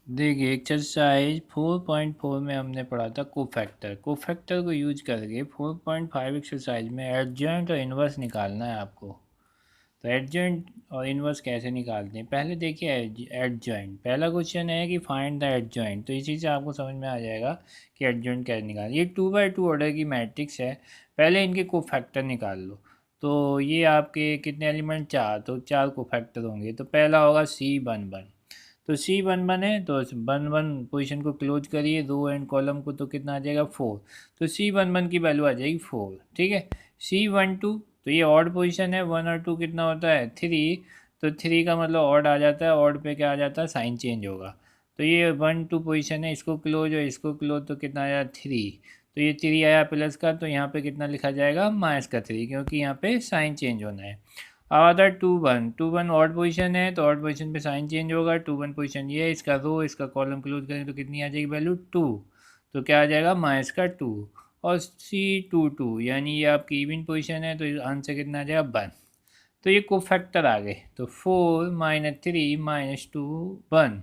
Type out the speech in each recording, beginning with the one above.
देखिए एक्सरसाइज 4.4 में हमने पढ़ा था कोफैक्टर। कोफैक्टर को यूज करके 4.5 एक्सरसाइज में एडजॉइंट और इन्वर्स निकालना है आपको। तो एडजॉइंट और इन्वर्स कैसे निकालते हैं, पहले देखिए एडजॉइंट। पहला क्वेश्चन है कि फाइंड द एडजॉइंट, तो इसी से आपको समझ में आ जाएगा कि एडजॉइंट कैसे निकाल। ये 2x2 ऑर्डर की मैट्रिक्स है, पहले इनके कोफैक्टर निकाल लो। तो ये आपके कितने एलिमेंट, चार, तो चार कोफैक्टर होंगे। तो पहला होगा C11। तो C11 है तो 11 पोजीशन को क्लोज करिए, रो एंड कॉलम को, तो कितना आ जाएगा 4। तो C11 की वैल्यू आ जाएगी 4। ठीक है। C12 तो ये ऑड पोजीशन है, 1 और 2 कितना होता है 3। तो 3 का मतलब ऑड आ जाता है, ऑड पे क्या आ जाता है साइन चेंज होगा। तो ये 1 2 पोजीशन है, इसको क्लोज और इसको क्लोज, तो कितना आया 3। तो ये 3 आया प्लस का, तो यहाँ पे कितना लिखा जाएगा माइनस का 3, क्योंकि यहाँ पे साइन चेंज होना है। अब आता है 2 1 ऑड पोजीशन है, तो ऑड पोजीशन पे साइन चेंज होगा। 2 1 पोजीशन ये है, इसका रो इसका कॉलम क्लोज करें तो कितनी आ जाएगी वैल्यू 2। तो क्या आ जाएगा माइनस का 2। और C22 यानी ये आपकी इवन पोजीशन है, तो आंसर कितना आ जाएगा 1। तो ये कोफैक्टर आ गए, तो 4 -3 -2 1।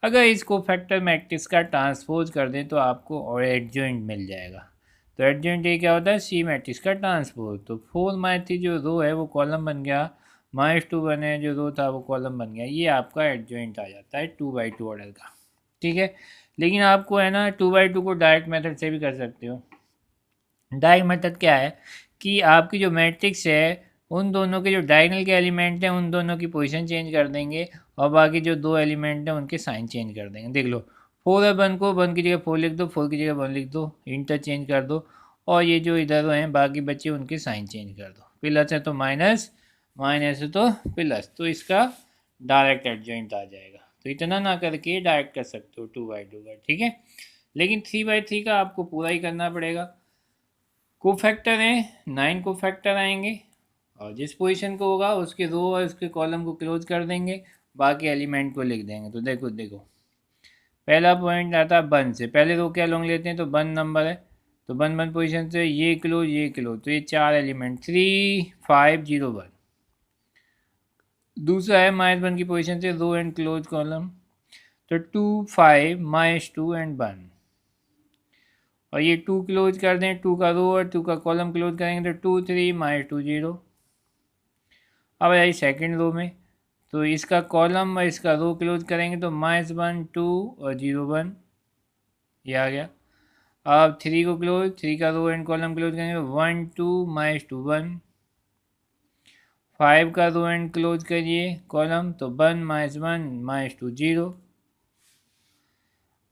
अगर इस कोफैक्टर मैट्रिक्स का ट्रांसपोज कर दें तो आपको और एडजॉइंट मिल जाएगा। तो एडजॉइंट ये क्या होता है, सी मैट्रिक्स का ट्रांसपोज। तो 4 -3 जो रो है वो कॉलम बन गया, -2 बने जो रो था वो कॉलम बन गया। ये आपका एडजॉइंट आ जाता है 2x2 ऑर्डर का। ठीक है। लेकिन आपको है ना 2x2 को डायरेक्ट मेथड से भी कर सकते हो। डायरेक्ट मेथड क्या है कि आपकी जो मैट्रिक्स है उन दोनों के जो डायगोनल के एलिमेंट हैं उन दोनों की पोजीशन चेंज कर देंगे, और बाकी जो दो एलिमेंट हैं उनके साइन चेंज कर देंगे। देख लो 4 और 1 को 1 की जगह 4 लिख दो, 4 की जगह 1 लिख दो, इंटरचेंज कर दो। और ये जो इधर हैं बाकी बच्चे उनके साइन चेंज कर दो, प्लस है तो माइनस, माइनस है तो प्लस, तो इसका डायरेक्ट एडजॉइंट आ जाएगा। तो इतना ना करके डायरेक्ट कर सकते हो 2x2 का। ठीक है। लेकिन 3x3 का आपको पूरा ही करना पड़ेगा। कोफैक्टर हैं 9 कोफैक्टर आएंगे, और जिस पोजीशन को होगा उसके रो और उसके कॉलम को क्लोज कर देंगे, बाकी एलिमेंट को लिख देंगे। तो देखो देखो पहला पॉइंट आता है 1 से, पहले रो क्या लॉन्ग लेते हैं तो 1 नंबर है, तो 1 पोजीशन से ये क्लोज, तो ये चार एलिमेंट 3 5 0 1। दूसरा है -1 की पोजीशन से रो एंड क्लोज कॉलम, तो 2 5 -2 एंड 1। और ये 2 क्लोज कर दें, 2 का रो और 2 का कॉलम क्लोज करेंगे तो 2 3 -2 0। अब आई सेकेंड रो में, तो इसका कॉलम और इसका रो क्लोज करेंगे तो -1 2 और 0 1, ये आ गया। अब 3 को क्लोज, 3 का रो एंड कॉलम क्लोज करेंगे तो 1 2 -2 1। 5 का रो एंड क्लोज करिए कॉलम, तो 1 -1 -2 0।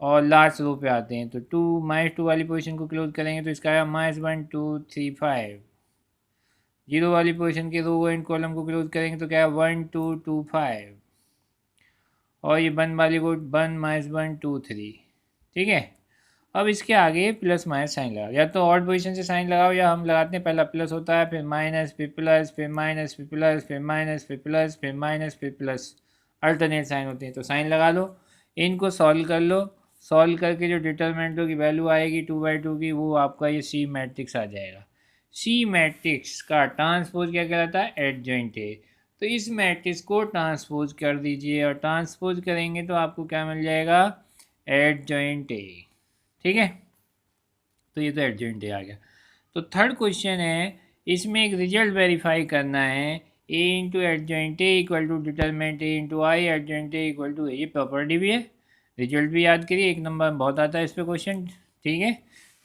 और लास्ट रो पे आते हैं, तो 2 -2 वाली पोजीशन को क्लोज करेंगे तो इसका आया -1 2 3 5। 0 वाली पोजीशन के रो एंड कॉलम को क्लोज करेंगे तो क्या है 1 2 2 5। और ये 1 वाली को 1 -1 2 3। ठीक है। अब इसके आगे प्लस माइनस साइन लगाओ, या तो ऑड पोजीशन से साइन लगाओ या हम लगाते हैं पहला प्लस होता है फिर माइनस फिर प्लस फिर माइनस फिर प्लस फिर माइनस फिर प्लस फिर माइनस फिर प्लस, अल्टरनेट साइन होते हैं। तो साइन लगा लो, इनको सॉल्व कर लो, सॉल्व करके जो डिटरमिनेंटों की वैल्यू आएगी 2/2 की, वो आपका ये सी मैट्रिक्स आ जाएगा। सी मैट्रिक्स का ट्रांसपोज क्या कहलाता है, एडजॉइंट है। तो इस मैट्रिक्स को ट्रांसपोज कर दीजिए, और ट्रांसपोज करेंगे तो आपको क्या मिल जाएगा, एडजॉइंट है। ठीक है। तो ये तो एडजॉइंट आ गया। तो थर्ड क्वेश्चन है, इसमें एक रिजल्ट वेरीफाई करना है, A into adjoint A equal to determinant A into I adjoint A equal to A. ये प्रॉपर्टी भी है, रिजल्ट भी याद करिए, एक नंबर में बहुत आता है इस पर क्वेश्चन। ठीक है।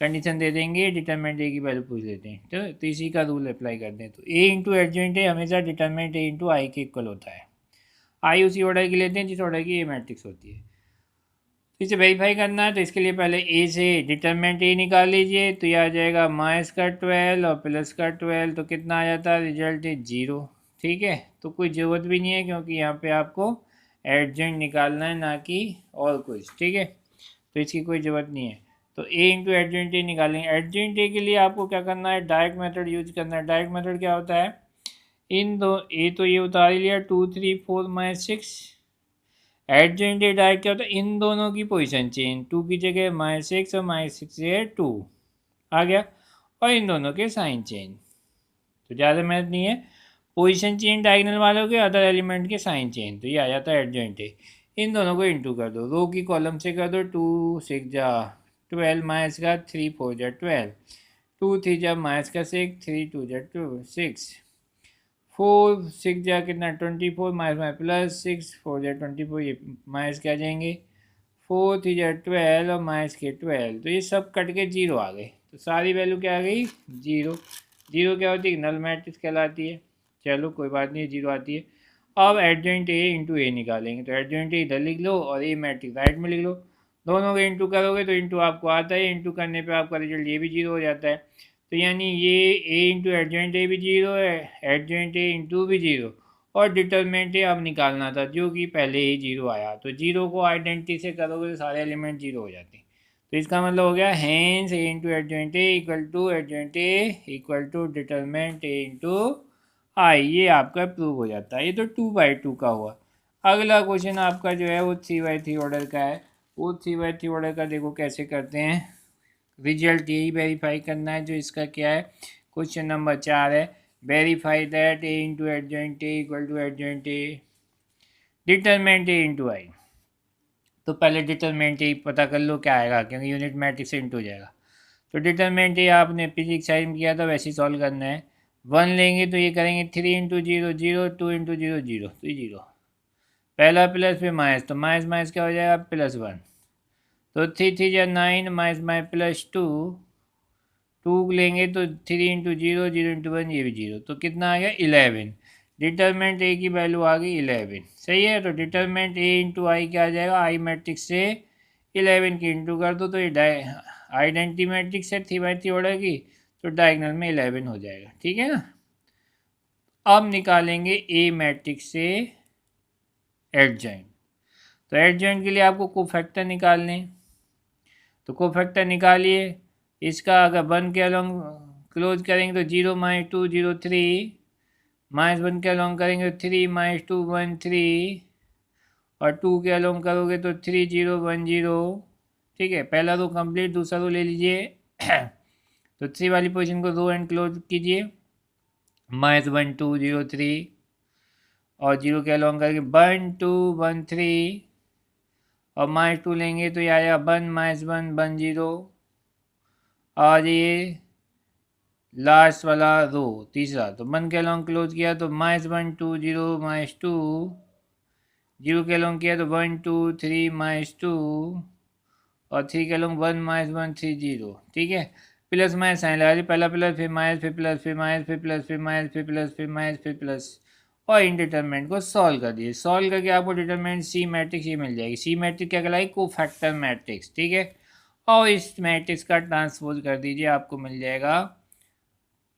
कंडीशन दे देंगे, डिटरमिनेंट ए की वैल्यू पूछ लेते हैं, तो इसी का रूल अप्लाई करते हैं। तो ए इंटू एडजॉइंट ए हमेशा डिटरमिनेंट ए इंटू आई के इक्वल होता है। आई उसी ऑर्डर की लेते हैं जिस ऑर्डर की ए मैट्रिक्स होती है। इसे वेरीफाई करना है तो इसके लिए पहले ए से डिटरमिनेंट ए निकाल लीजिए, तो ये आ जाएगा -12 और +12, तो कितना आ जाता है, रिजल्ट इज 0। ठीक है। तो कोई ज़रूरत भी नहीं है क्योंकि यहाँ पे आपको एडजॉइंट निकालना है, ना कि और कुछ। ठीक है। तो इसकी कोई ज़रूरत नहीं है। तो ए इंटू एडजॉइंट ए निकालेंगे। एडजॉइंट ए के लिए आपको क्या करना है, डायरेक्ट मेथड यूज करना है। डायरेक्ट मेथड क्या होता है, इन दो ए तो ये उतार ही लिया 2 3 4 -6। एडजॉइंट डायरेक्ट क्या होता है, इन दोनों की पोजीशन चेंज, 2 की जगह -6 और -6 से 2 आ गया, और इन दोनों के साइन चेंज। तो ज़्यादा मेहनत नहीं है, पोजीशन चेंज डायगोनल वालों के, अदर एलिमेंट के साइन चेंज, तो ये आ जाता है एडजॉइंट। इन दोनों को इंटू कर दो, रो की कॉलम से कर दो, 2 6 जा 12 माइनस का 3 4 जा 12, 2 3 जा माइनस का 6, 3 2 जा 2 6, 4 6 जा कितना 24 माइनस में प्लस 6 4 जा 24, ये माइनस के आ जाएंगे, 4 3 जा 12 और माइनस के 12, तो ये सब कट के जीरो आ गए, तो सारी वैल्यू क्या आ गई जीरो। जीरो क्या होती है, नल मैट्रिक्स कहलाती है। चलो कोई बात नहीं, जीरो आती है। अब एडजॉइंट ए इंटू ए निकालेंगे, तो एडजॉइंट ए इधर लिख लो और ए मैट्रिक्स राइट में लिख लो, दोनों को इंटू करोगे तो इंटू आपको आता है, इंटू करने पे आपका रिजल्ट ये भी जीरो हो जाता है। तो यानी ये ए इंटू एडजॉइंट ए भी जीरो है, एडजॉइंट ए इंटू भी जीरो, और डिटरमिनेंट ए अब निकालना था जो कि पहले ही जीरो आया, तो जीरो को आइडेंटिटी से करोगे तो सारे एलिमेंट जीरो हो जाते हैं। तो इसका मतलब हो गया hence A into adjoint A equal to adjoint A equal to determinant A into I, ये आपका प्रूव हो जाता है। ये तो 2/2 का हुआ। अगला क्वेश्चन आपका जो है वो 3/3 ऑर्डर का है। वो 3/3 ऑर्डर का देखो कैसे करते हैं, रिजल्ट यही वेरीफाई करना है जो इसका क्या है, क्वेश्चन नंबर 4 है, verify that A into adjoint A equal to adjoint A determinant A into I. तो पहले डिटरमिनेंट ए पता कर लो क्या आएगा, क्योंकि यूनिट मैट्रिक्स से इंटू हो जाएगा। तो डिटरमिनेंट ये आपने पिछली एक्सरसाइज में किया था वैसे ही सॉल्व करना है। 1 लेंगे तो ये करेंगे 3 इंटू 0 0, 2 इंटू 0 0, तो 0 पहला प्लस फिर माइनस, तो माइनस माइनस क्या हो जाएगा +1, तो 3 3 या 9 माइनस माइनस +2, 2 लेंगे तो 3 इंटू 0 0 इंटू 1 ये भी 0, तो कितना आ गया 11। डिटरमिनेंट ए की वैल्यू आ गई 11, सही है। तो डिटरमिनेंट ए इंटू आई क्या आ जाएगा, आई मैट्रिक्स से 11 की इंटू कर दो तो ये आइडेंटिटी मैट्रिक्स है 3/3 ऑर्डर की, तो डायगोनल में 11 हो जाएगा, ठीक है ना। अब निकालेंगे ए मैट्रिक्स से एडजॉइंट, तो एडजॉइंट के लिए आपको कोफैक्टर निकालने, तो कोफैक्टर निकालिए। इसका अगर 1 के अलॉन्ग क्लोज करेंगे तो 0 - 2 0 3, -1 के अलॉन्ग करेंगे तो 3 - 2 1 3, और 2 के अलॉन्ग करोगे तो 3 0 1 0, ठीक है। पहला रो कंप्लीट, दूसरा रो ले लीजिए तो 3 वाली पोजीशन को रो एंड क्लोज कीजिए, -1 2 0 3, और 0 के अलॉन्ग करके 1 2 1 3, और -2 लेंगे तो ये आएगा 1 -1 1 0, और ये लास्ट वाला रो तीसरा, तो 1 के अलॉन्ग क्लोज किया तो -1 2 0 -2, 0 के अलॉन्ग किया तो 1 2 3 -2, और 3 के अलॉन्ग 1 -1 3 0, ठीक है। प्लस माइनस साइन लगा दी, पहला प्लस फिर माइनस फिर प्लस फिर माइनस फिर प्लस फिर माइनस फिर प्लस फिर माइनस फिर प्लस, और इन डिटरमिनेंट को सॉल्व कर दिए। सॉल्व करके आपको डिटरमिनेंट सी मैट्रिक्स ये मिल जाएगी। सी मैट्रिक्स क्या कहलाएगी, कोफैक्टर मैट्रिक्स, ठीक है। और इस मैट्रिक्स का ट्रांसपोज कर दीजिए, आपको मिल जाएगा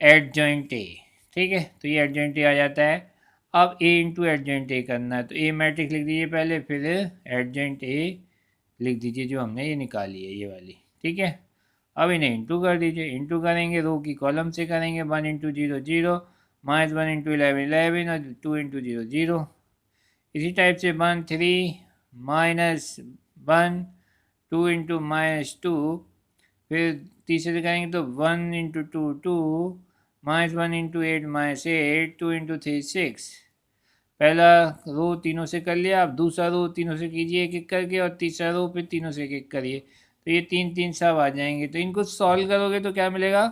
एडजॉइंट ए, ठीक है। तो ये एडजॉइंट ए आ जाता है। अब ए इंटू एडजॉइंट ए करना है, तो ए मैट्रिक्स लिख दीजिए पहले, फिर एडजॉइंट ए लिख दीजिए जो हमने ये निकाली है ये वाली, ठीक है। अब इन्हें इंटू कर दीजिए, इंटू करेंगे रो की कॉलम से करेंगे, 1 इंटू 0 0, -1 इंटू 11 11, और 2 इंटू 0 0। इसी टाइप से 1 3 -1 2 इंटू -2, फिर तीसरे से करेंगे तो 1 इंटू 2 2, -1 इंटू 8 -8, 2 इंटू 3 6। पहला रो तीनों से कर लिया, अब दूसरा रो तीनों से कीजिए एक एक करके, और तीसरा रो फिर तीनों से एक एक करिए, तो ये 3 3 सब आ जाएंगे। तो इनको सॉल्व करोगे तो क्या मिलेगा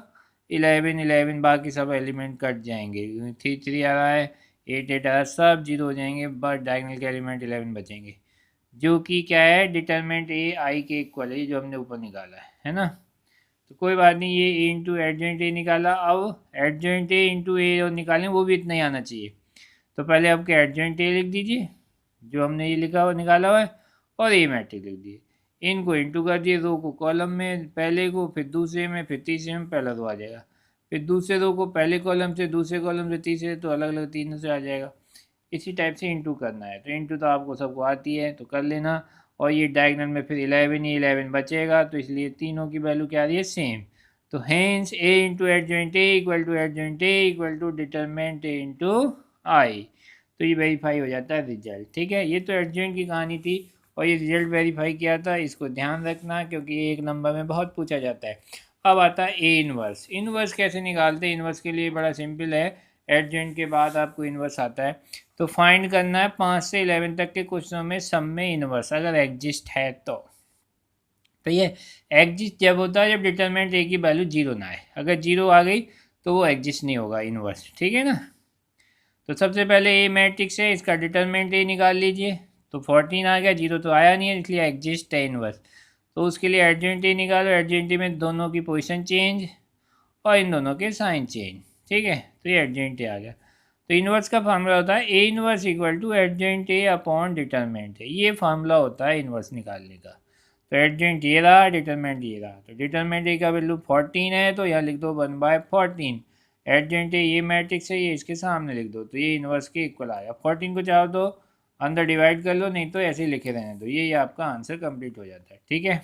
11 11, बाकी सब एलिमेंट कट जाएंगे, 3 3 आ रहा है, 8 8 आ रहा है, सब जीरो हो जाएंगे, बट डायगोनल के एलिमेंट 11 बचेंगे, जो कि क्या है डिटरमिनेंट ए आई के इक्वल है, जो हमने ऊपर निकाला है ना। तो कोई बात नहीं, ये ए इंटू एडजॉइंट ए निकाला। अब एडजॉइंट ए इंटू ए और निकालें, वो भी इतना ही आना चाहिए। तो पहले आपके एडजॉइंट ए लिख दीजिए जो हमने ये लिखा हुआ निकाला हुआ है, और ए मैट्रिक्स लिख दिए, इनको इंटू कर दिए, रो को कॉलम में पहले को, फिर दूसरे में, फिर तीसरे में, पहला रो आ जाएगा, फिर दूसरे रो को पहले कॉलम से, दूसरे कॉलम से तीसरे, तो अलग अलग तीनों से आ जाएगा। इसी टाइप से इंटू करना है, तो इंटू तो आपको सबको आती है तो कर लेना। और ये डायगोनल में फिर 11 ही 11 बचेगा, तो इसलिए तीनों की वैल्यू क्या आ रही है सेम। तो hence A into adjoint A equal to adjoint A equal to determinant A into I, तो ये वेरीफाई हो जाता है रिजल्ट, ठीक है। ये तो एडजॉइंट की कहानी थी, और ये रिजल्ट वेरीफाई किया था, इसको ध्यान रखना क्योंकि ये एक नंबर में बहुत पूछा जाता है। अब आता है ए इनवर्स। इनवर्स कैसे निकालते हैं, इनवर्स के लिए बड़ा सिंपल है, एडजॉइंट के बाद आपको इनवर्स आता है। तो फाइंड करना है 5 से 11 तक के क्वेश्चनों में सब में इन्वर्स अगर एग्जिस्ट है तो ये एग्जिस्ट जब होता है जब डिटरमिनेंट ए की वैल्यू जीरो ना आए, अगर जीरो आ गई तो वो एग्जिस्ट नहीं होगा इन्वर्स, ठीक है ना। तो सबसे पहले ए मैट्रिक्स है, इसका डिटरमिनेंट ए निकाल लीजिए। तो 14 आ गया, जीरो तो आया नहीं है इसलिए एग्जिस्ट है इन्वर्स। तो उसके लिए एडजेंट ए निकालो, एडजेंट ए में दोनों की पोजीशन चेंज और इन दोनों के साइन चेंज, ठीक है। तो ये एडजेंट ए आ गया। तो इन्वर्स का फार्मूला होता है A inverse equal to adjoint A upon determinant A, ये फार्मूला होता है इन्वर्स निकालने का। तो एडजेंट ये रहा, डिटरमिनेंट ये रहा। तो डिटरमिनेंट ए का वैल्यू 14 है तो यहाँ लिख दो 1/14। एडजेंट ए ये मैट्रिक्स है, ये इसके सामने लिख दो, तो ये इन्वर्स के इक्वल आया। 14 को चाहो तो अंदर डिवाइड कर लो, नहीं तो ऐसे ही लिखे रहने दो, ये आपका आंसर कंप्लीट हो जाता है, ठीक है।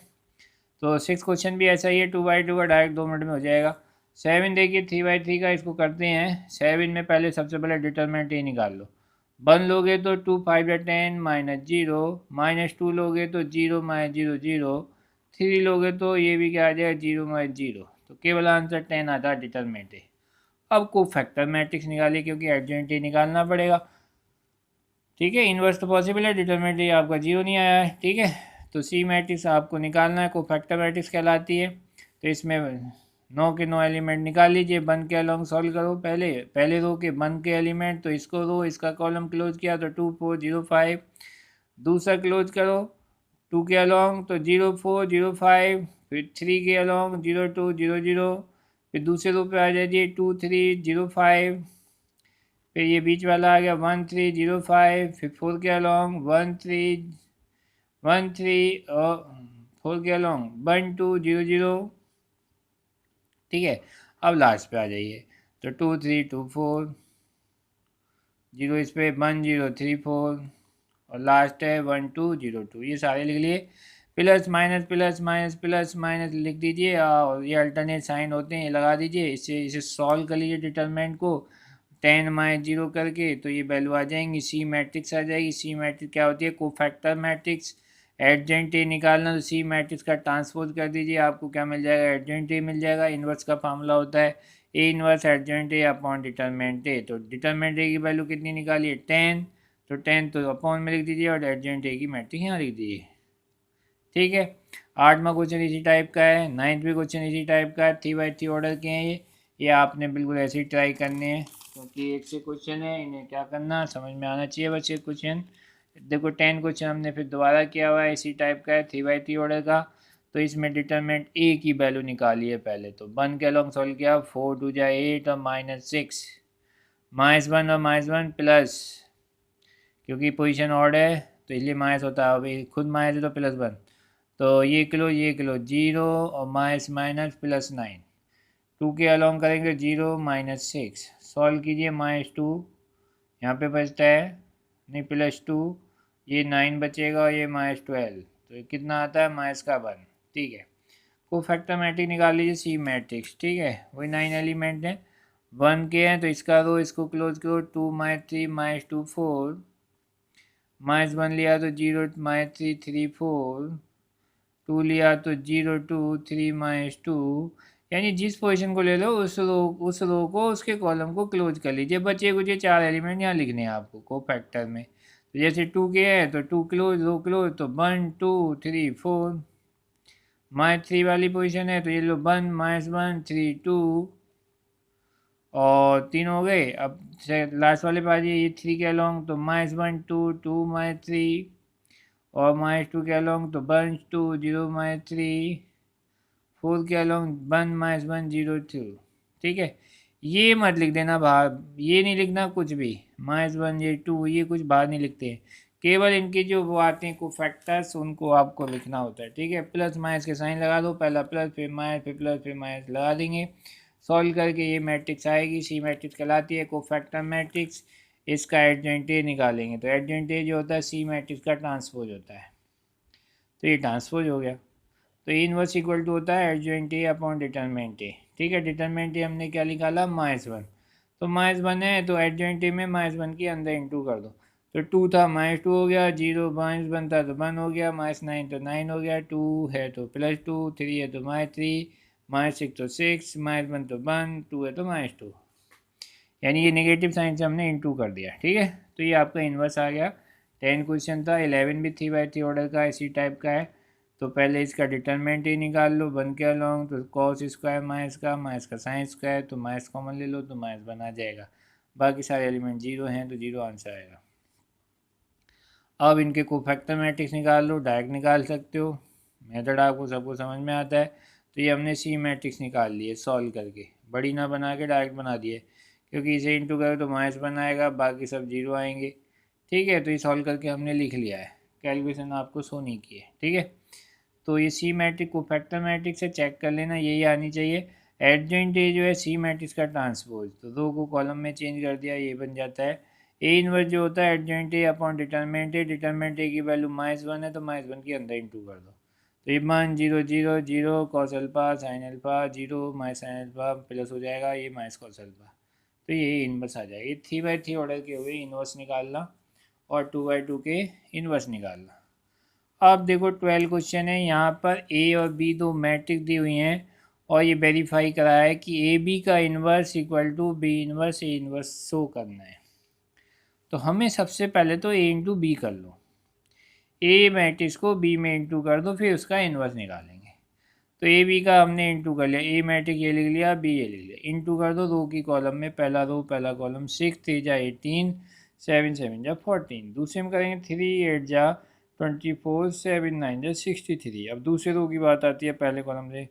तो 6 क्वेश्चन भी ऐसा ही है, 2/2 का डायरेक्ट 2 मिनट में हो जाएगा। 7 देखिए 3/3 का, इसको करते हैं। 7 में पहले सबसे पहले डिटरमिनेंट ए निकाल लो। 1 लोगे तो 2 5 या 10 -0, -2 लोगे तो 0 -0 0, 3 लोगे तो ये भी क्या आ जाएगा 0 -0, तो केवल आंसर 10 आता है डिटरमिनेंट ए। अब को फैक्टर मैट्रिक्स निकालिए क्योंकि एडजेंट ए निकालना पड़ेगा, ठीक है। इन्वर्स तो पॉसिबल है, डिटरमिनेंट ए आपका 0 नहीं आया है, ठीक है। तो सी मैट्रिक्स आपको निकालना है, को फैक्टर मैट्रिक्स कहलाती है। तो इसमें 9 के 9 एलिमेंट निकाल लीजिए, 1 के अलॉन्ग सॉल्व करो। पहले रो के 1 के एलिमेंट, तो इसको रो इसका कॉलम क्लोज किया तो 2 4 0 5। दूसरा क्लोज करो 2 के अलॉन्ग तो 0 4 0 5, फिर 3 के अलॉन्ग 0 2 0 0, फिर दूसरे रो पे आ जाइए 2 3 0 5, फिर ये बीच वाला आ गया 1 3 0 5, फिर 4 के अलॉन्ग 1 3 1 3 और 4 के अलॉन्ग 1 2 0 0, ठीक है। अब लास्ट पे आ जाइए तो 2 3 2 4 0, इस पे 1 0 3 4 और लास्ट है 1 2 0 2, ये सारे लिख लिए। Plus minus plus minus plus minus लिख दीजिए और ये अल्टरनेट साइन होते हैं, ये लगा दीजिए। इसे सॉल्व कर लीजिए डिटरमिनेंट को 10 -0 करके, तो ये वैल्यू आ जाएंगी, सी मैट्रिक्स आ जाएगी। सी मैट्रिक्स क्या होती है, कोफैक्टर मैट्रिक्स। एडजेंट ए निकालना तो सी मैट्रिक्स का ट्रांसपोज कर दीजिए, आपको क्या मिल जाएगा, एडजेंट ए मिल जाएगा। इन्वर्स का फार्मूला होता है A inverse adjoint A upon determinant A. तो डिटरमिनेंट ए की वैल्यू कितनी निकालिए 10, तो 10 तो अपॉन में लिख दीजिए और एडजेंट ए की मैट्रिक्स यहाँ लिख दीजिए, ठीक है। 8वां क्वेश्चन इसी टाइप का है, 9वीं क्वेश्चन इसी टाइप का है, 3/3 ऑर्डर के हैं ये आपने बिल्कुल ऐसे ही ट्राई करने हैं क्योंकि एक से क्वेश्चन है, इन्हें क्या करना समझ में आना चाहिए बस। एक क्वेश्चन देखो 10 क्वेश्चन हमने फिर दोबारा किया हुआ है, इसी टाइप का है 3/3 ऑर्डर का। तो इसमें डिटरमिनेंट ए की वैल्यू निकालिए पहले, तो 1 के अलॉन्ग सॉल्व किया 4 2 जा 8 और -6, -1 और -1 प्लस, क्योंकि पोजीशन ऑड है तो इसलिए माइनस होता है, अभी खुद माइनस है तो +1, तो ये किलो 0 और माइनस माइनस +9, 2 के अलॉन्ग करेंगे 0 -6, सॉल्व कीजिए -2, यहाँ पे बचता है नहीं +2, ये 9 बचेगा और ये -12, तो कितना आता है -1, ठीक है। को फैक्टर मैट्रिक्स निकाल लीजिए सी मैट्रिक्स, ठीक है। वही 9 एलिमेंट हैं, 1 के हैं तो इसका रो इसको क्लोज करो, 2 -3 -2 4, -1 लिया तो 0 -3 3 4, 2 लिया तो 0 2 3 -2, यानी जिस पोजीशन को ले लो उस रो को उसके कॉलम को क्लोज कर लीजिए। बचे कुछ 4 एलिमेंट यहाँ लिखने हैं आपको को फैक्टर में। तो जैसे 2 के हैं तो 2 क्लोज, रो क्लोज, तो 1 2 3 4, -3 वाली पोजीशन है तो ये लो 1 -1 3 2 और 3 हो गए। अब लास्ट वाले पे आ जाइए, ये 3 के अलॉन्ग तो -1 2 2 -3 और -2 के अलॉन्ग तो 1 2 0 -3, 4 के अलॉन्ग 1 -1 0 2, ठीक है। ये मत लिख देना बाहर, ये नहीं लिखना कुछ भी, -1 ये 2 ये कुछ बाहर नहीं लिखते, केवल इनके जो वो आते हैं को फैक्टर्स उनको आपको लिखना होता है, ठीक है। प्लस माइनस के साइन लगा दो, पहला प्लस फिर माइनस फिर प्लस फिर माइनस लगा देंगे, सॉल्व करके ये मैट्रिक्स आएगी, सी मैट्रिक्स कहलाती है को फैक्टर मैट्रिक्स। इसका एडजेंट ए निकालेंगे तो एडजेंट ए जो होता है सी मैट्रिक्स का ट्रांसपोज होता है, तो ये ट्रांसपोज हो गया। तो इनवर्स इक्वल टू होता है एडजेंट ए अपॉन डिटरमिनेंट ए, ठीक है। डिटरमिनेंट ए हमने क्या निकाला -1, तो -1 है तो एडजेंट ए में -1 के अंदर इंटू कर दो, तो 2 था -2 हो गया, 0 -1 था तो 1 हो गया, -9 तो 9 हो गया, 2 है तो +2, 3 है तो -3, -6 तो 6, -1 तो 1, 2 है तो -2, यानी ये नेगेटिव साइन से हमने इंटू कर दिया, ठीक है। तो ये आपका इन्वर्स आ गया। 10 क्वेश्चन था, 11 भी 3/3 ऑर्डर का इसी टाइप का है। तो पहले इसका डिटरमिनेंट ही निकाल लो, बन के अलॉन्ग तो कॉस स्क्वायर माइनस का साइन स्क्वायर, तो माइनस कॉमन ले लो तो माइनस बना जाएगा। बाकी सारे एलिमेंट जीरो हैं तो जीरो आंसर आएगा। अब इनके कोफैक्टर मैट्रिक्स निकाल लो, डायरेक्ट निकाल सकते हो, मेथड आपको सबको समझ में आता है। तो ये हमने सी मैट्रिक्स निकाल लिए सॉल्व करके, बड़ी ना बना के डायरेक्ट बना दिए, क्योंकि इसे इंटू करो तो माइनस बनाएगा, बाकी सब जीरो आएंगे। ठीक है, तो ये सॉल्व करके हमने लिख लिया है, कैलकुलेशन आपको शो नहीं की है। ठीक है, तो ये सी मैट्रिक्स कोफैक्टर मैट्रिक्स से चेक कर लेना, यही आनी चाहिए। एडजॉइंट ए जो है सी मैट्रिक्स का ट्रांसपोज, तो दो को कॉलम में चेंज कर दिया, ये बन जाता है ए इनवर्स जो होता है एडजॉइंट ए अपॉन डिटरमिनेंट ए। डिटरमिनेंट ए की वैल्यू -1 है तो -1 के अंदर इंटू कर दो, तो ये मान 0 0 0 cos alpha sine alpha 0 minus sine alpha plus हो जाएगा ये माइनस कॉस अल्फा, तो ये इनवर्स आ जाएगा। ये 3/3 ऑर्डर के हुए इनवर्स निकालना और 2/2 के इनवर्स निकालना। अब देखो 12 क्वेश्चन है, यहाँ पर ए और बी दो मैट्रिक्स दी हुई हैं और ये वेरीफाई कराया है कि ए बी का inverse equal to B inverse A inverse show करना है। तो हमें सबसे पहले तो ए इंटू बी कर लो, ए मैट्रिक्स को बी में इंटू कर दो, फिर उसका इन्वर्स निकालेंगे। तो ए बी का हमने इंटू कर लिया, ए मैट्रिक्स ये लिख लिया, बी ये लिख लिया, इंटू कर दो रो की कॉलम में, पहला रो पहला कॉलम, 6 3 जा 18 7 7 जा 14, दूसरे में करेंगे 3 8 जा 24 7 9 जा 63। अब दूसरे रो की बात आती है पहले कॉलम से,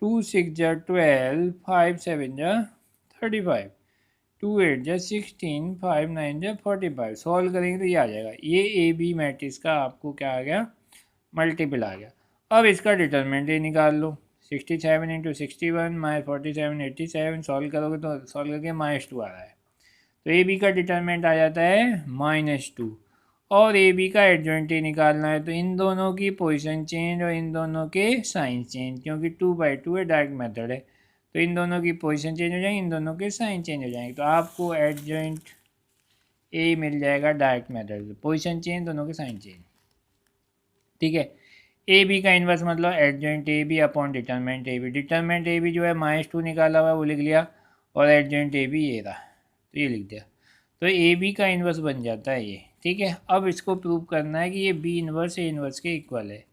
2 6 जा 12 5 7 जा 35 2 8 जा 16 5 9 जा 45। सॉल्व करेंगे तो ये आ जाएगा, ये ए बी मैट्रिक्स का आपको क्या आ गया, मल्टीपल आ गया। अब इसका डिटरमिनेंट ये निकाल लो, 67 इंटू 61 -47 87, सॉल्व करोगे तो सॉल्व करके -2 आ रहा है, तो ए बी का डिटरमिनेंट आ जाता है -2। और ए बी का एडजॉइंट ए निकालना है, तो इन दोनों की पोजीशन चेंज और इन दोनों के साइन चेंज, क्योंकि 2/2 है डायरेक्ट मेथड है, तो इन दोनों की पोजीशन चेंज हो जाएगी, इन दोनों के साइन चेंज हो जाएंगे, तो आपको एडजॉइंट ए मिल जाएगा डायरेक्ट मेथड से, पोजीशन चेंज दोनों के साइन चेंज। ठीक है, ए बी का इन्वर्स मतलब adjoint A B upon determinant A B. Determinant A B जो है -2 निकाला हुआ है वो लिख लिया, और एडजॉइंट ए बी ये रहा तो ये लिख दिया, तो ए बी का इन्वर्स बन जाता है ये। ठीक है, अब इसको प्रूव करना है कि ये बी इन्वर्स ए इन्वर्स के इक्वल है।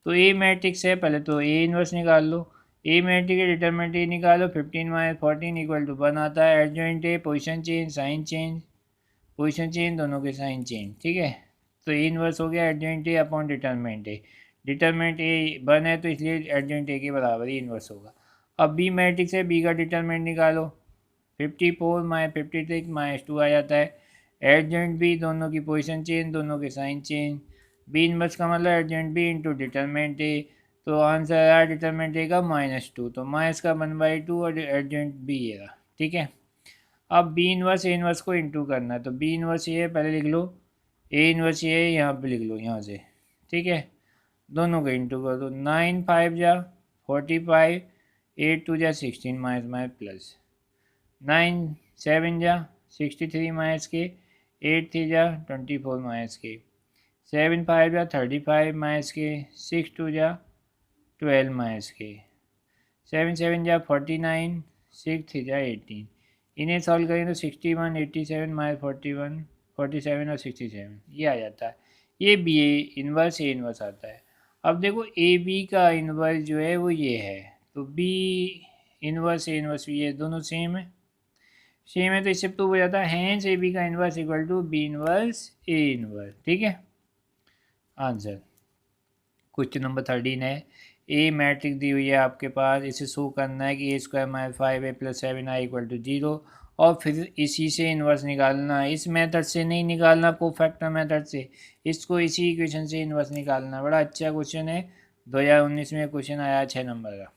तो ए मैट्रिक्स है, पहले तो ए इन्वर्स निकाल लो, ए मैट्रिक्स के डिटरमिनेंट ए निकालो, 15 - 14 इक्वल टू 1 आता है। Adjoint A position change sign change, position change दोनों के साइन चेंज। ठीक है, तो ए इन्वर्स हो गया adjoint A upon determinant A, determinant ए 1 है तो इसलिए एडजॉइंट ए के बराबर ही इन्वर्स होगा। अब बी मैट्रिक्स है, बी का डिटरमिनेंट निकालो, 54 - 56 -2 आ जाता है। एडजॉइंट बी दोनों की पोजीशन चेंज दोनों के साइन चेंज, बी इन्वर्स का मतलब adjoint B into determinant A, तो आंसर आया डिटरमिनेंट ए का -2, तो माइनस का 1/2 और एडजॉइंट बी ये रहा। ठीक है, अब बी इन्वर्स ए इन्वर्स को इंटू करना है, तो बी इन्वर्स ये है पहले लिख लो, ए इन्वर्स ये है यहाँ पे लिख लो यहाँ से। ठीक है, दोनों को इंटू कर दो, 9 5 जा 45 8 2 जा 16 माइनस प्लस 9 7 जा 63 माइनस के 8 3 जा 24 माइनस के 7 5 जा 35 माइनस के 6 2 जा 12 माइनस के 7 7 जा 49 6 3 जा 18। इन्हें सॉल्व करें तो 61 87 -41 47 और 67 ये आ जाता है। ये बी ए इन्वर्स आता है। अब देखो ए बी का इन्वर्स जो है वो ये है, तो बी इन्वर्स ए इन्वर्स ये दोनों सेम है, सेम है तो इससे प्रूव हो जाता है, हैंस ए बी का inverse equal to B inverse A inverse. ठीक है, आंसर क्वेश्चन नंबर 13 है, ए मैट्रिक्स दी हुई है आपके पास, इसे शो करना है कि A² - 5A + 7I = 0, और फिर इसी से इन्वर्स निकालना है। इस मेथड से नहीं निकालना, कोफैक्टर मेथड से, इसको इसी इक्वेशन से इन्वर्स निकालना। बड़ा अच्छा क्वेश्चन है, 2019 में क्वेश्चन आया 6 नंबर का।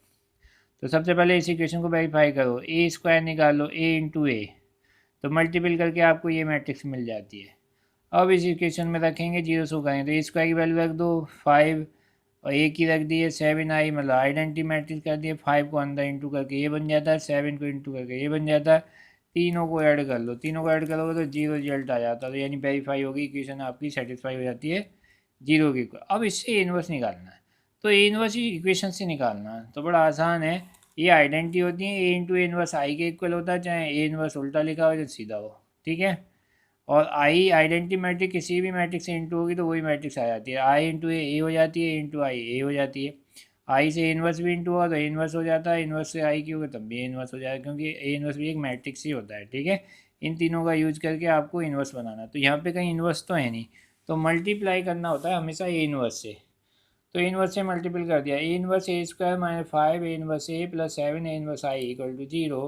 तो सबसे पहले इस इक्वेशन को वेरीफाई करो, A² निकालो, A × A, तो मल्टीपल करके आपको ये मैट्रिक्स मिल जाती है। अब इस इक्वेशन में रखेंगे, 0 शो करेंगे, तो A² की वैल्यू रख दो 5 और ए की रख दी है 7I, मतलब आइडेंटिटी मैट्रिक्स कर दिए, 5 को अंदर इंटू करके ये बन जाता है, 7 को इंटू करके ये बन जाता है, तीनों को ऐड कर लो, तीनों को ऐड करोगे तो 0 रिजल्ट आ जाता है, तो यानी वेरीफाई होगी, इक्वेशन आपकी सेटिस्फाई हो जाती है 0 की। अब इससे इन्वर्स निकालना है, तो ए इन्वर्स इक्वेशन से निकालना है, तो बड़ा आसान है, ये आइडेंटिटी होती है, A × A इन्वर्स I के इक्वल होता है, चाहे ए इन्वर्स उल्टा लिखा हो या सीधा हो। ठीक है, और आई आइडेंटिटी मैट्रिक्स किसी भी मैट्रिक्स से इंटू होगी तो वही मैट्रिक्स आ जाती है। आई इंटू ए हो जाती है, इंटू आई ए हो जाती है। आई से इन्वर्स भी इंटू हुआ तो इन्वर्स हो जाता है, इन्वर्स से आई की होगा तब भी इन्वर्स हो जाएगा, क्योंकि ए इन्वर्स भी एक मैट्रिक्स ही होता है। ठीक है, इन तीनों का यूज करके आपको इन्वर्स बनाना। तो यहाँ पे कहीं इन्वर्स तो है नहीं, तो मल्टीप्लाई करना होता है हमेशा ए इन्वर्स से। तो इन्वर्स से मल्टीपल कर दिया, A inverse A square minus 5 A inverse A plus 7 A inverse I equal to 0।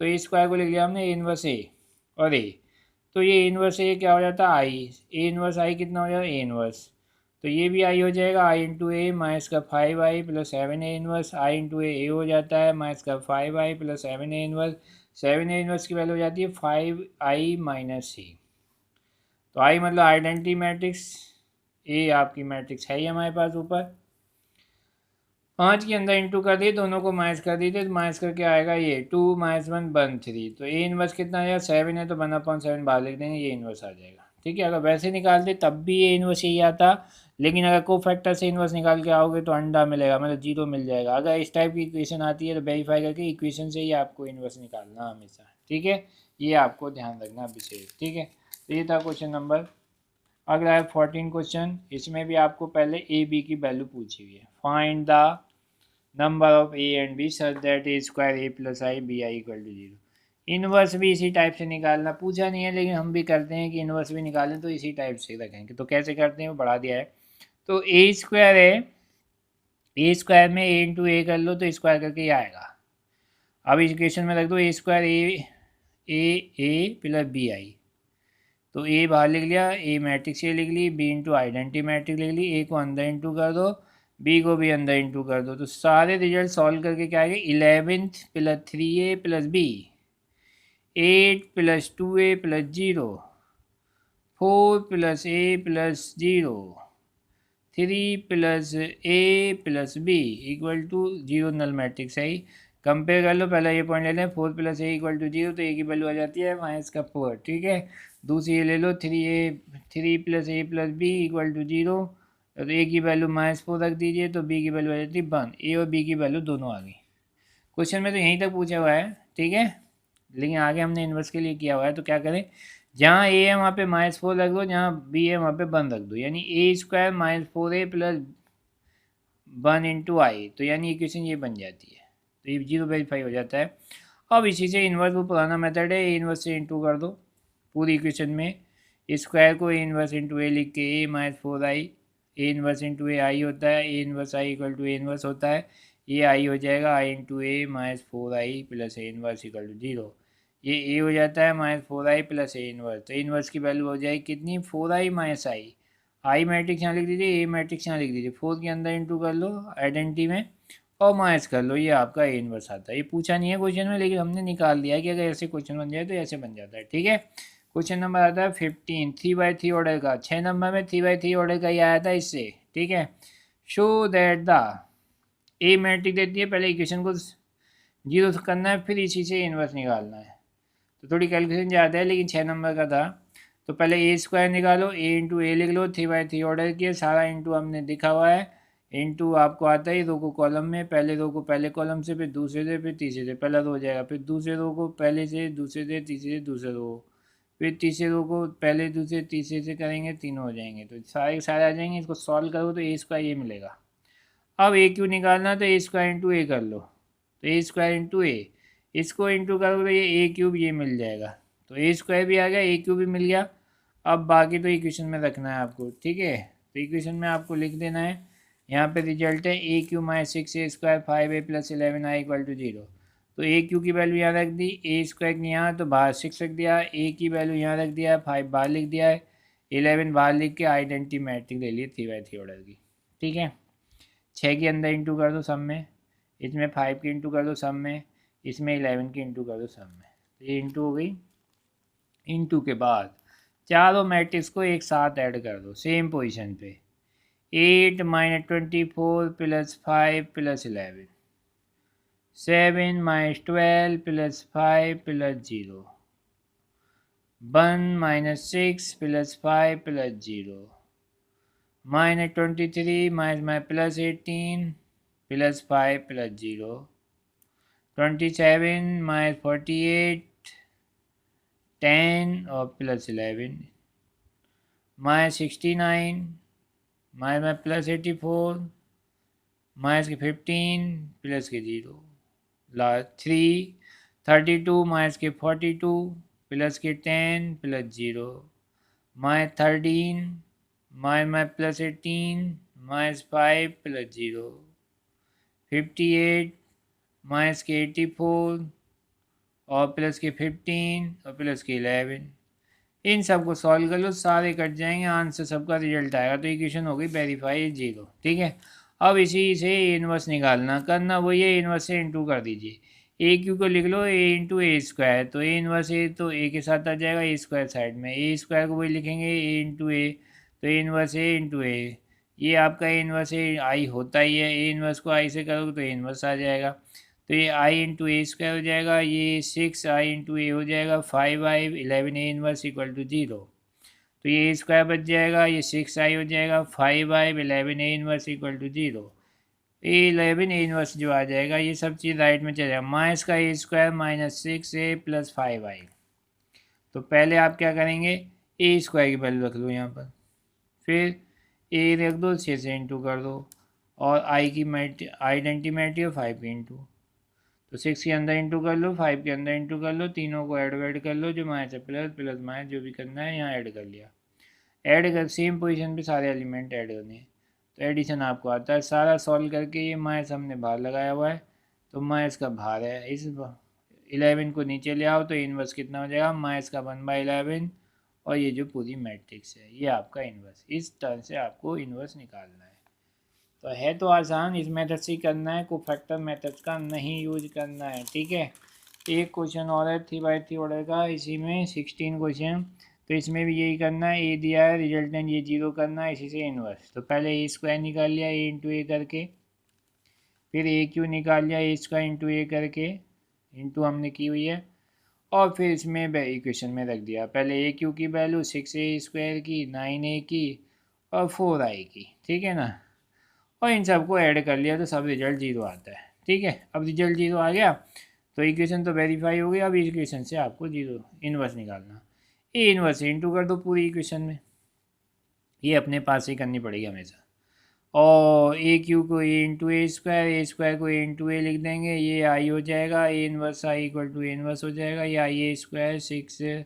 तो ए स्क्वायर को लिख लिया हमने ए इन्वर्स ए और ए, तो ये इन्वर्स ए क्या हो जाता है आई, ए इन्वर्स आई कितना हो जाएगा ए इन्वर्स, तो ये भी आई हो जाएगा आई इंटू ए माइनस का 5 आई plus 7 A inverse, I into ए हो जाता है माइनस का 5 आई plus 7 A inverse, 7 A inverse की वैल्यू हो जाती है 5 आई माइनस सी। तो आई मतलब आइडेंटिटी मैट्रिक्स, ए आपकी मैट्रिक्स है ही हमारे पास ऊपर। 5 के अंदर इंटू कर दिए, दोनों को माइनस कर दीजिए, तो माइनस करके आएगा ये 2 माइनस 1 बन 3। तो ए इन्वर्स कितना आ जाएगा 7 है, तो 1/7 बाहर लिख देंगे, ये इन्वर्स आ जाएगा। ठीक है, अगर वैसे निकालते तब भी ये इन्वर्स यही आता, लेकिन अगर को फैक्टर से इन्वर्स निकाल के आओगे तो अंडा मिलेगा, मतलब 0 मिल जाएगा। अगर इस टाइप की इक्वेशन आती है तो वेरीफाई करके इक्वेशन से ही आपको इन्वर्स निकालना हमेशा। ठीक है, ये आपको ध्यान रखना विशेष। ठीक है, तो ये था क्वेश्चन नंबर। अगला है 14 क्वेश्चन, इसमें भी आपको पहले ए बी की वैल्यू पूछी हुई है। Find the number of A and B such that A square A plus I B I equal to 0। Inverse भी इसी टाइप से निकालना पूछा नहीं है, लेकिन हम भी करते हैं कि इन्वर्स भी निकालें तो इसी टाइप से रखेंगे। तो कैसे करते हैं वो बढ़ा दिया है। तो ए स्क्वायर है, ए स्क्वायर में ए इंटू ए कर लो तो स्क्वायर करके ये आएगा। अब इस इक्वेशन में रख दो A square A plus B I, तो ए बाहर लिख लिया, ए मैट्रिक्स ए लिख ली, बी इंटू आइडेंटिटी मैट्रिक्स लिख ली, ए को अंदर इंटू कर दो, बी को भी अंदर इंटू कर दो। तो सारे रिजल्ट सॉल्व करके क्या आएगा 11 plus 3a plus B, 8 plus 2a plus 0, 4 plus a plus 0, 3 plus a plus B equal to 0। Null matrix है ही। कंपेयर कर लो, पहला ये पॉइंट ले लें 4 प्लस ए इक्वल टू 0, तो ए की वैल्यू आ जाती है माइनस का 4। ठीक है, दूसरी ये ले लो 3 plus A plus B equal to 0, तो ए की वैल्यू -4 रख दीजिए, तो बी की वैल्यू आ जाती है 1। ए और बी की वैल्यू दोनों आ गई। क्वेश्चन में तो यहीं तक पूछा हुआ है। ठीक है, लेकिन आगे हमने इन्वर्स के लिए किया हुआ है, तो क्या करें, जहाँ ए है वहाँ पे -4 रख दो, जहाँ बी है वहाँ पे 1 रख दो, यानी ए square -4a plus 1 into I, तो यानी इक्वेशन ये बन जाती है। तो ये 0 वेरीफाई हो जाता है। अब इसी से इन्वर्स, वो पुराना मेथड है, ए इन्वर्स से इंटू कर दो पूरी इक्वेशन में। स्क्वायर को ए इन्वर्स इंटू ए लिख के ए -4i, A inverse into A I होता है, A inverse I equal to A inverse होता है, ये आई हो जाएगा I into A -4i plus A inverse equal to 0। ये ए हो जाता है -4i प्लस ए इन्वर्स, तो इन्वर्स की वैल्यू हो जाएगी कितनी 4i माइनस आई मैट्रिक्स यहाँ लिख दीजिए, ए मैट्रिक्स यहाँ लिख दीजिए, 4 के अंदर इंटू कर लो आइडेंटिटी में और माइनस कर लो, ये आपका ए इन्वर्स आता है। ये पूछा नहीं है क्वेश्चन में, लेकिन हमने निकाल दिया कि अगर ऐसे क्वेश्चन बन जाए तो ऐसे बन जाता है। ठीक है, क्वेश्चन नंबर आता है 15, 3/3 ऑर्डर का। 6 नंबर में 3/3 ऑर्डर का ही आया था इससे। ठीक है, show that the A matrix देती है, पहले इक्वेशन को 0 करना है, फिर इसी से इन्वर्स निकालना है। तो थोड़ी कैलकुलेशन ज़्यादा है, लेकिन 6 नंबर का था। तो पहले ए स्क्वायर निकालो, ए इंटू ए लिख लो, 3/3 ऑर्डर किए, सारा इंटू हमने दिखा हुआ है। इंटू आपको आता है रो को कॉलम में, पहले रो को पहले कॉलम से, फिर दूसरे से, फिर तीसरे से, पहला रो हो जाएगा, फिर दूसरे रो को पहले से, दूसरे से, तीसरे से, दूसरे रो, फिर तीसरे रो को पहले दूसरे तीसरे से करेंगे, तीनों हो जाएंगे, तो सारे सारे आ जाएंगे। इसको सॉल्व करो तो ए स्क्वायर ये मिलेगा। अब ए क्यू निकालना, तो ए स्क्वायर इंटू ए कर लो, तो ए स्क्वायर इंटू ए, इसको इंटू करो तो ये ए क्यूब ये मिल जाएगा, तो ए स्क्वायर भी आ गया, ए क्यूब भी मिल गया। अब बाकी तो इक्वेशन में रखना है आपको। ठीक है, तो इक्वेशन में आपको लिख देना है, यहाँ पे रिजल्ट है A cube -6a square 5a plus 11i equal to 0। तो ए क्यू की वैल्यू यहाँ रख दी, ए स्क्वायर की यहाँ, तो बाहर 6 रख दिया, ए की वैल्यू यहाँ रख दिया, 5 बाहर लिख दिया है, 11 बाहर लिख के आइडेंटिटी मैट्रिक्स ले लिए 3/3 ऑर्डर की। ठीक है, 6 के अंदर इंटू कर दो सब में, इसमें 5 की इंटू कर दो सब में, इसमें 11 की इंटू कर दो सब में, तो ये इंटू हो गई। इंटू के बाद चारों मैट्रिक्स को एक साथ ऐड कर दो सेम पोजीशन पे, 8 - 24 plus 5 plus 11, 7 - 12 plus 5 plus 0, 1 - 6 plus 5 plus 0, -23 plus 18 plus 5 plus 0, 27 - 48 10 और plus 11, minus 69, minus plus 84, minus के 15 प्लस के 0, लास्ट 3, 32 माइनस के 42 प्लस के 10 plus 0, minus 13, minus plus 18 minus 5 plus 0, 58 minus के 84 और प्लस के 15 और प्लस के 11। इन सब को सॉल्व कर लो, सारे कट जाएंगे, आंसर सबका रिजल्ट आएगा। तो इक्वेशन हो गई वेरीफाई 0। ठीक है, अब इसी से ए इनवर्स निकालना, करना वही है, इनवर्स से इंटू कर दीजिए। ए क्यू को लिख लो ए इंटू ए स्क्वायर, तो ए इनवर्स ए तो ए के साथ आ जाएगा, ए स्क्वायर साइड में, ए स्क्वायर को वही लिखेंगे ए इंटू ए, तो ए इनवर्स ए इंटू ए, ये आपका ए इनवर्स ए आई होता ही है, ए इनवर्स को आई से करोगे तो ए इनवर्स आ जाएगा, तो ये आई इंटू ए स्क्वायर हो जाएगा, ये 6 आई इंटू ए हो जाएगा, 5 I 11 A inverse equal to 0, तो ये ए स्क्वायर बच जाएगा, ये 6 आई हो जाएगा, 5 I 11 A inverse equal to 0, A 11 A inverse जो आ जाएगा, ये सब चीज़ राइट में चल जाएगा, माइनस का ए स्क्वायर माइनस 6 ए प्लस 5 आई। तो पहले आप क्या करेंगे, ए स्क्वायर की वैल्यू रख लो यहाँ पर, फिर ए रख दो, 6 से इंटू कर दो, और आई की आइडेंटिमेटी और 5 की इंटू, तो 6 के अंदर इंटू कर लो, 5 के अंदर इंटू कर लो, तीनों को ऐड कर लो, जो माइनस है प्लस, प्लस माइनस जो भी करना है यहाँ ऐड कर लिया, ऐड कर सेम पोजीशन पे सारे एलिमेंट ऐड करने हैं, तो एडिशन आपको आता है। सारा सॉल्व करके ये माइनस हमने बाहर लगाया हुआ है, तो माइनस का बाहर है, इस 11 को नीचे ले आओ तो इनवर्स कितना हो जाएगा, माइनस का 1/11, और ये जो पूरी मैट्रिक्स है ये आपका इनवर्स, इस तरह से आपको इनवर्स निकालना है। तो है तो आसान, इस मेथड से ही करना है, को फैक्टर मेथड का नहीं यूज करना है। ठीक है, एक क्वेश्चन और है 3/3 ऑर्डर का, इसी में 16 क्वेश्चन, तो इसमें भी यही करना है, ए दिया है रिजल्टेंट ये 0 करना है, इसी से इनवर्स। तो पहले ए स्क्वायर निकाल लिया ए इंटू ए करके, फिर ए क्यू निकाल लिया ए स्क्वायर इंटू ए करके, इंटू हमने की हुई है, और फिर इसमें इक्वेशन में रख दिया, पहले ए क्यू की वैल्यू 6 ए स्क्वायर की, 9 ए की और 4 आई की, ठीक है ना, और इन सबको ऐड कर लिया तो सब रिजल्ट 0 आता है। ठीक है, अब रिजल्ट 0 आ गया तो इक्वेशन तो वेरीफाई हो गई, अब इक्वेशन से आपको 0 इनवर्स निकालना, ए इनवर्स इंटू कर दो पूरी इक्वेशन में, ये अपने पास ही करनी पड़ेगी हमेशा, और ए क्यू को ए इंटू ए स्क्वायर को ए इंटू ए लिख देंगे, ये आई हो जाएगा, A inverse I equal to A inverse हो जाएगा, ये आई ए स्क्वायर 6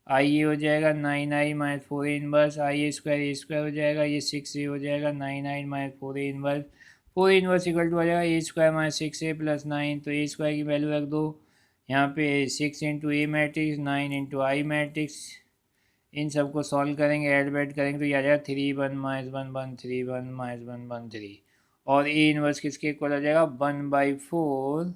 आई ए हो जाएगा, 9 I minus 4 A inverse, I A square हो जाएगा, ये 6 ए हो जाएगा, 9 I minus 4 A inverse, 4 inverse equal to आ जाएगा A square minus 6 A plus 9, तो ए स्क्वायर की वैल्यू रख दो यहाँ पे, 6 इंटू ए मैट्रिक्स, 9 इंटू आई मैट्रिक्स, इन सबको सॉल्व करेंगे, ऐड बैड करेंगे तो ये आ जाएगा 3 1 -1 1 3 1 -1 1 3, और ए इनवर्स किसके इक्वल आ जाएगा 1/4,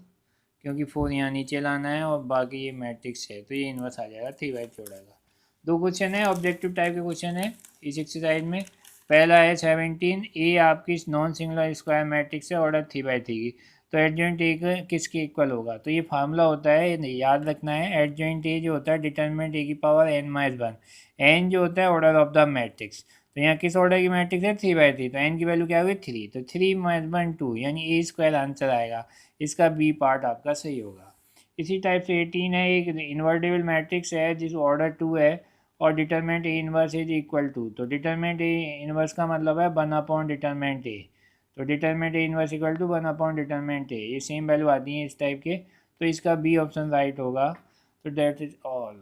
क्योंकि 4 यहाँ नीचे लाना है और बाकी ये मैट्रिक्स है, तो ये इनवर्स आ जाएगा 3/4 का। दो क्वेश्चन है, ऑब्जेक्टिव टाइप के क्वेश्चन है इस एक्सरसाइज में। पहला है 17, ए आपकी नॉन सिंगुलर स्क्वायर मैट्रिक्स है ऑर्डर 3/3 की, तो एडजॉइंट ए किसके इक्वल होगा, तो ये फार्मूला होता है, याद रखना है, एडजॉइंट ए जो होता है डिटरमिनेंट ए की पावर n-1, एन जो होता है ऑर्डर ऑफ द मैट्रिक्स, तो यहाँ किस ऑर्डर की मैट्रिक्स है 3/3, तो एन की वैल्यू क्या होगी 3, तो 3 - 1 2 यानी ए स्क्वायर आंसर आएगा, इसका बी पार्ट आपका सही होगा। इसी टाइप से 18 है, एक इन्वर्टेबल मैट्रिक्स है जिस ऑर्डर 2 है और determinant A inverse is equal to, तो डिटरमिनेंट ए इनवर्स का मतलब है 1/, डिटरमिनेंट ए, तो determinant A inverse equal to 1/, determinant A, ये सेम वैल्यू आती है इस टाइप के, तो इसका बी ऑप्शन राइट होगा। तो दैट इज ऑल।